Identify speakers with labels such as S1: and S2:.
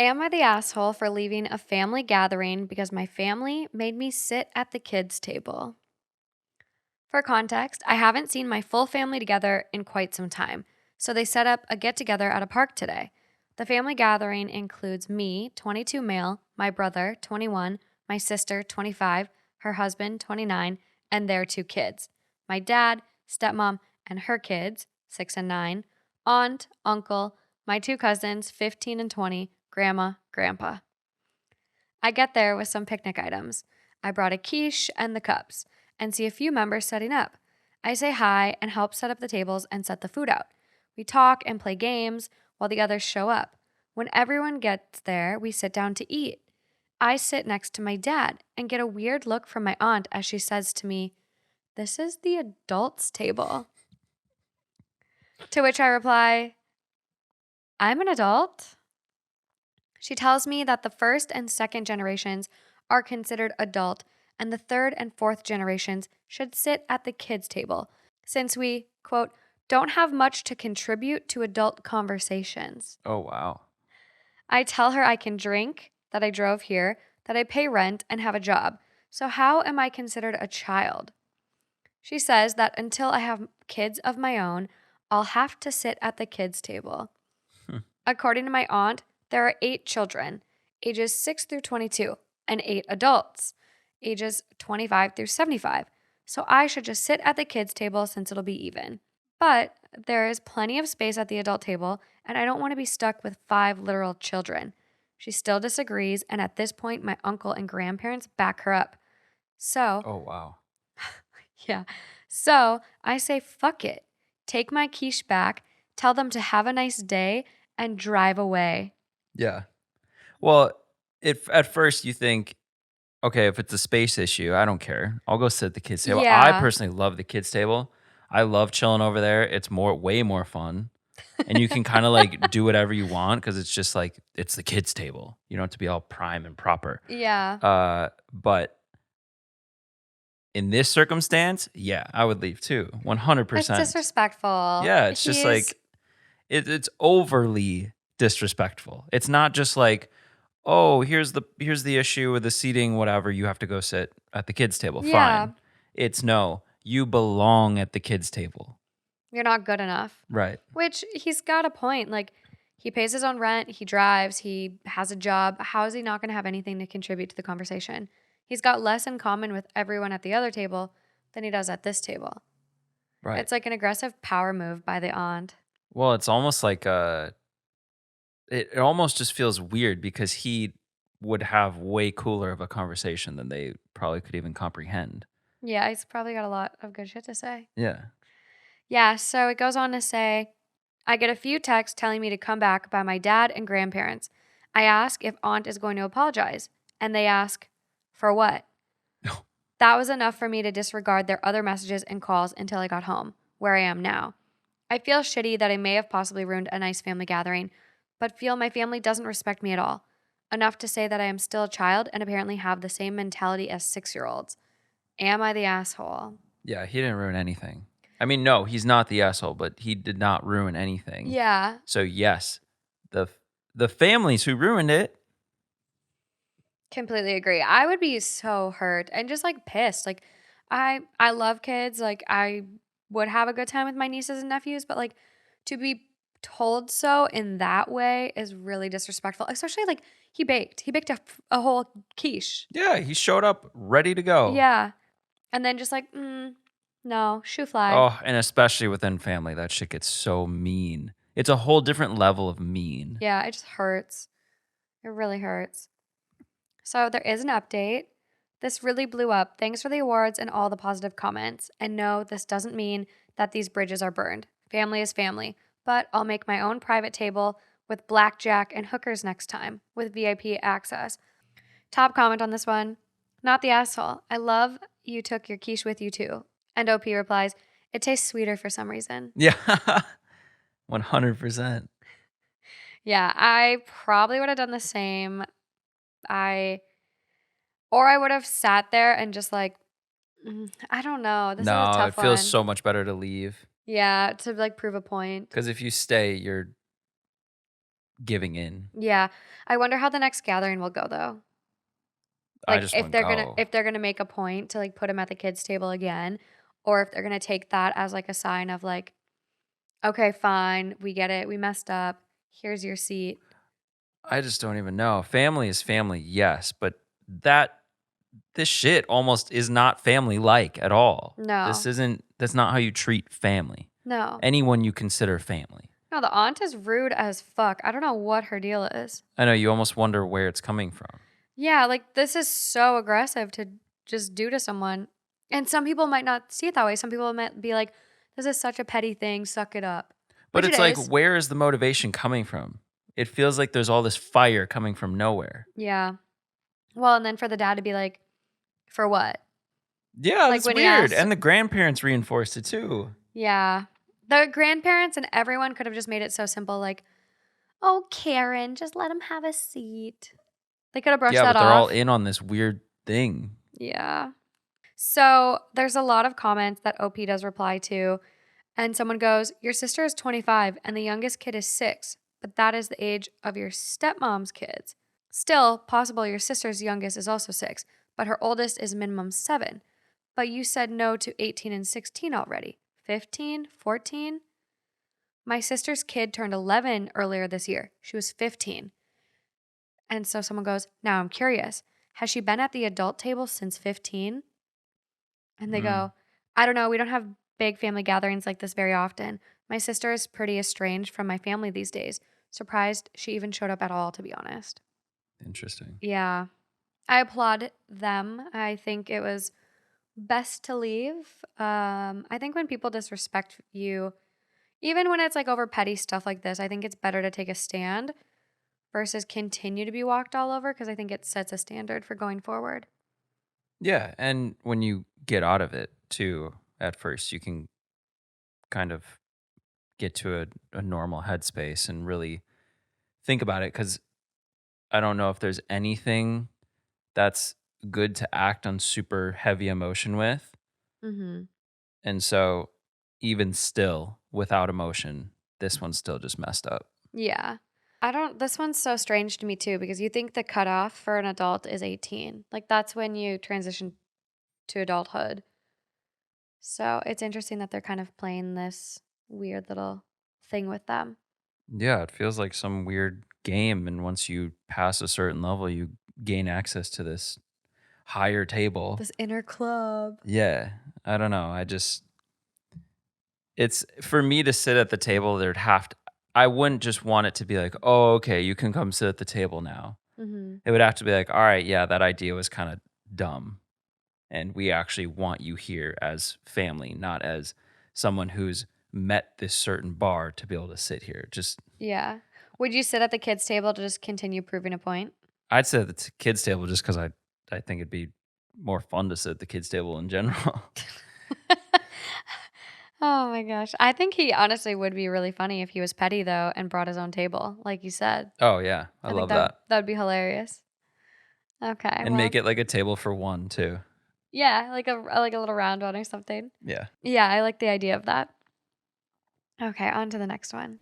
S1: Am I the asshole for leaving a family gathering because my family made me sit at the kids' table? For context, I haven't seen my full family together in quite some time, so they set up a get together at a park today. The family gathering includes me, 22 male, my brother, 21, my sister, 25, her husband, 29, and their two kids. My dad, stepmom, and her kids, 6 and 9, aunt, uncle, my two cousins, 15 and 20, grandma, grandpa. I get there with some picnic items. I brought a quiche and the cups and see a few members setting up. I say hi and help set up the tables and set the food out. We talk and play games while the others show up. When everyone gets there, we sit down to eat. I sit next to my dad and get a weird look from my aunt as she says to me, "This is the adults' table." To which I reply, "I'm an adult." She tells me that the first and second generations are considered adult, and the third and fourth generations should sit at the kids' table, since we, quote, don't have much to contribute to adult conversations.
S2: Oh, wow.
S1: I tell her I can drink, that I drove here, that I pay rent and have a job. So how am I considered a child? She says that until I have kids of my own, I'll have to sit at the kids' table.
S2: Hmm.
S1: According to my aunt, there are 8 children, ages 6 through 22, and 8 adults, ages 25 through 75. So I should just sit at the kids' table since it'll be even. But there is plenty of space at the adult table, and I don't want to be stuck with 5 literal children. She still disagrees, and at this point, my uncle and grandparents back her up. So,
S2: Oh, wow.
S1: yeah. So I say, fuck it. Take my quiche back, tell them to have a nice day, and drive away.
S2: Yeah. Well, if at first you think, okay, if it's a space issue, I don't care. I'll go sit at the kids' table. I
S1: Yeah.
S2: personally love the kids' table. I love chilling over there. It's way more fun. And you can kind of like do whatever you want because it's just like it's the kids' table. You don't have to be all prime and proper.
S1: Yeah.
S2: But in this circumstance, yeah, I would leave too.
S1: It's
S2: 100%.
S1: disrespectful.
S2: Yeah, it's just
S1: He's,
S2: like it's overly disrespectful. It's not just like, oh, here's the issue with the seating, whatever. You have to go sit at the kids' table.
S1: yeah,
S2: Fine. It's no, you belong at the kids' table.
S1: you're not good enough.
S2: Right.
S1: Which he's got a point. Like, he pays his own rent, he drives, he has a job. How is he not going to have anything to contribute to the conversation? He's got less in common with everyone at the other table than he does at this table.
S2: Right.
S1: It's like an aggressive power move by the aunt.
S2: Well, it's almost like it almost just feels weird because he would have way cooler of a conversation than they probably could even comprehend.
S1: Yeah, he's probably got a lot of good shit to say.
S2: Yeah.
S1: Yeah, so it goes on to say, I get a few texts telling me to come back by my dad and grandparents. I ask if aunt is going to apologize, and they ask, for what? That was enough for me to disregard their other messages and calls until I got home, where I am now. I feel shitty that I may have possibly ruined a nice family gathering, but feel my family doesn't respect me at all. Enough to say that I am still a child and apparently have the same mentality as 6-year-olds. Am I the asshole?
S2: Yeah, he didn't ruin anything. I mean, no, he's not the asshole, but he did not ruin anything.
S1: Yeah,
S2: So yes, the the families who ruined it.
S1: completely agree. I would be so hurt and just like pissed. Like I love kids. Like I would have a good time with my nieces and nephews, but like to be told so in that way is really disrespectful. Especially like he baked. He baked a whole quiche.
S2: Yeah, he showed up ready to go.
S1: Yeah. And then just like, no, shoe fly.
S2: Oh, and especially within family, that shit gets so mean. It's a whole different level of mean.
S1: Yeah, it just hurts. It really hurts. So there is an update. This really blew up. Thanks for the awards and all the positive comments. And no, this doesn't mean that these bridges are burned. Family is family. But I'll make my own private table with blackjack and hookers next time with VIP access. Top comment on this one. Not the asshole. I love you took your quiche with you too. And OP replies, it tastes sweeter for some reason.
S2: Yeah. 100%.
S1: Yeah, I probably would have done the same. I or I would have sat there and just like, I don't know. This is a
S2: No, it
S1: tough
S2: feels
S1: one.
S2: so much better to leave
S1: Yeah, to like prove a point.
S2: because if you stay, you're giving in.
S1: Yeah. I wonder how the next gathering will go though.
S2: I
S1: Like
S2: just wouldn't go.
S1: if they're gonna make a point to like put him at the kids' table again, or if they're gonna take that as like a sign of like, okay, fine, we get it, we messed up. Here's your seat.
S2: I just don't even know. Family is family, yes, but that this shit almost is not family like at all.
S1: No,
S2: That's not how you treat family.
S1: no,
S2: Anyone you consider family.
S1: no. The aunt is rude as fuck. I don't know what her deal is.
S2: I know you almost wonder where it's coming from.
S1: Yeah, like this is so aggressive to just do to someone. And some people might not see it that way. Some people might be like, this is such a petty thing, suck it up.
S2: But
S1: Which it
S2: it's like,
S1: is.
S2: where is the motivation coming from? It feels like there's all this fire coming from nowhere.
S1: Yeah. Well, and then for the dad to be like, for what?
S2: Yeah,
S1: Like
S2: that's
S1: when he
S2: weird.
S1: asked,
S2: And the grandparents reinforced it too.
S1: yeah. The grandparents and everyone could have just made it so simple, like, oh, Karen, just let him have a seat. They could have brushed
S2: Yeah,
S1: that
S2: but they're all
S1: off.
S2: in on this weird thing.
S1: Yeah. So there's a lot of comments that OP does reply to. And someone goes, your sister is 25 and the youngest kid is 6, but that is the age of your stepmom's kids. Still, possible your sister's youngest is also 6, but her oldest is minimum 7. But you said no to 18 and 16 already. 15, 14? My sister's kid turned 11 earlier this year. She was 15. And so someone goes, now I'm curious. Has she been at the adult table since 15? And they
S2: Mm,
S1: go, I don't know. We don't have big family gatherings like this very often. My sister is pretty estranged from my family these days. Surprised she even showed up at all, to be honest.
S2: interesting.
S1: Yeah. I applaud them. I think it was best to leave. I think when people disrespect you, even when it's like over petty stuff like this, I think it's better to take a stand versus continue to be walked all over because I think it sets a standard for going forward.
S2: Yeah, and when you get out of it too, at first, you can kind of get to a normal headspace and really think about it. Because I don't know if there's anything that's good to act on super heavy emotion with.
S1: Mm-hmm.
S2: And so, even still, without emotion, this one's still just messed up.
S1: Yeah. I don't, this one's so strange to me too because you think the cutoff for an adult is 18. Like that's when you transition to adulthood. So it's interesting that they're kind of playing this weird little thing with them.
S2: Yeah, it feels like some weird game. And once you pass a certain level, you gain access to this higher table.
S1: This inner club.
S2: Yeah, I don't know. It's for me to sit at the table, there'd have to, I wouldn't just want it to be like, oh, okay, you can come sit at the table now.
S1: Mm-hmm.
S2: It would have to be like, all right, yeah, that idea was kind of dumb. And we actually want you here as family, not as someone who's met this certain bar to be able to sit here. Just,
S1: Yeah. Would you sit at the kids' table to just continue proving a point?
S2: I'd sit at the kids' table just because I think it'd be more fun to sit at the kids' table in general.
S1: Oh my gosh. I think he honestly would be really funny if he was petty though and brought his own table, like you said.
S2: Oh, yeah, I
S1: I think
S2: love that.
S1: that'd be hilarious. Okay.
S2: And
S1: Well,
S2: make it like a table for one, too.
S1: yeah, like a little round one or something.
S2: Yeah.
S1: Yeah, I like the idea of that. Okay, on to the next one.